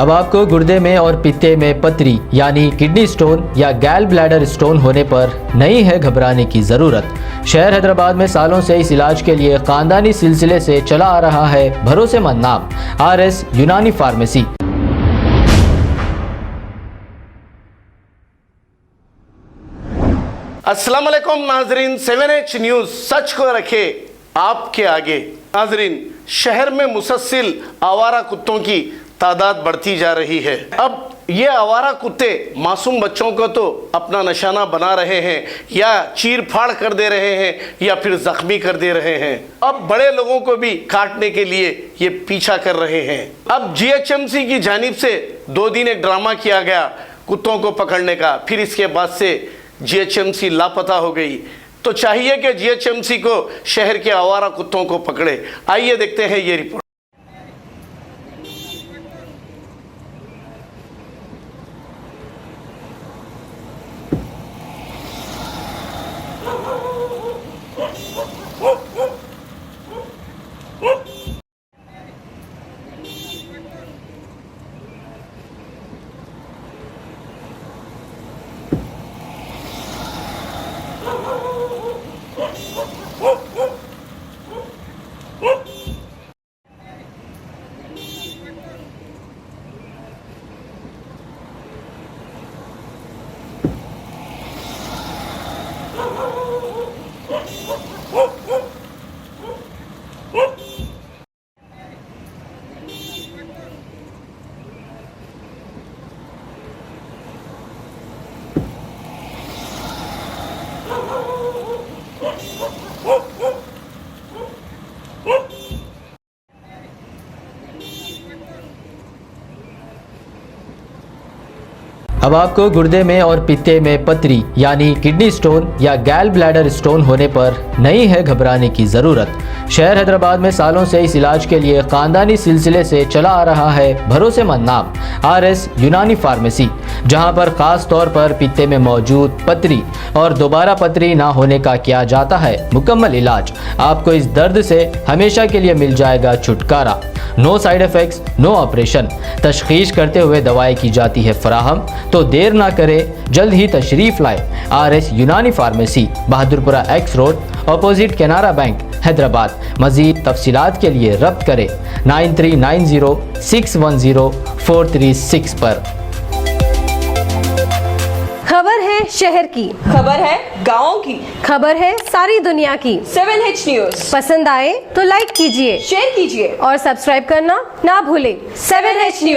अब आपको गुर्दे में और पित्ते में पथरी यानी किडनी स्टोन या गैल ब्लैडर स्टोन होने पर नहीं है घबराने की ज़रूरत। शहर हैदराबाद में सालों से इस इलाज के लिए खानदानी सिलसिले से चला आ रहा है भरोसेमंद नाम RS यूनानी फार्मेसी। अस्सलाम वालेकुम नाजरीन, 7H न्यूज़ सच को रखे आपके आगे। नाजरीन, शहर में मुसलसल आवारा कुत्तों की तादाद बढ़ती जा रही है। अब ये आवारा कुत्ते मासूम बच्चों को तो अपना निशाना बना रहे हैं या चीर फाड़ कर दे रहे हैं या फिर जख्मी कर दे रहे हैं। अब बड़े लोगों को भी काटने के लिए ये पीछा कर रहे हैं। अब GHMC की जानिब से 2 दिन एक ड्रामा किया गया कुत्तों को पकड़ने का, फिर इसके बाद से GHMC लापता हो गई। तो चाहिए कि GHMC को शहर के आवारा कुत्तों को पकड़े। आइए देखते हैं ये रिपोर्ट। अब आपको गुर्दे में और पित्ते में पथरी यानी किडनी स्टोन या गैल ब्लैडर स्टोन होने पर नहीं है घबराने की ज़रूरत। शहर हैदराबाद में सालों से इस इलाज के लिए खानदानी सिलसिले से चला आ रहा है भरोसेमंद नाम RS यूनानी फार्मेसी, जहां पर खास तौर पर पित्ते में मौजूद पथरी और दोबारा पथरी ना होने का किया जाता है मुकम्मल इलाज। आपको इस दर्द से हमेशा के लिए मिल जाएगा छुटकारा। No side effects, no operation. तशखीस करते हुए दवाएं की जाती है फराहम। तो देर ना करें, जल्द ही तशरीफ लाए RS Unani pharmacy, Bahadurpura X road, opposite Canara bank, Hyderabad. मजीद तफसीलात के लिए रब्त करें 9390610436 पर। खबर है शहर की, खबर है गाँव की, खबर है सारी दुनिया की। 7H न्यूज़ पसंद आए तो लाइक कीजिए, शेयर कीजिए और सब्सक्राइब करना ना भूलें। 7H news.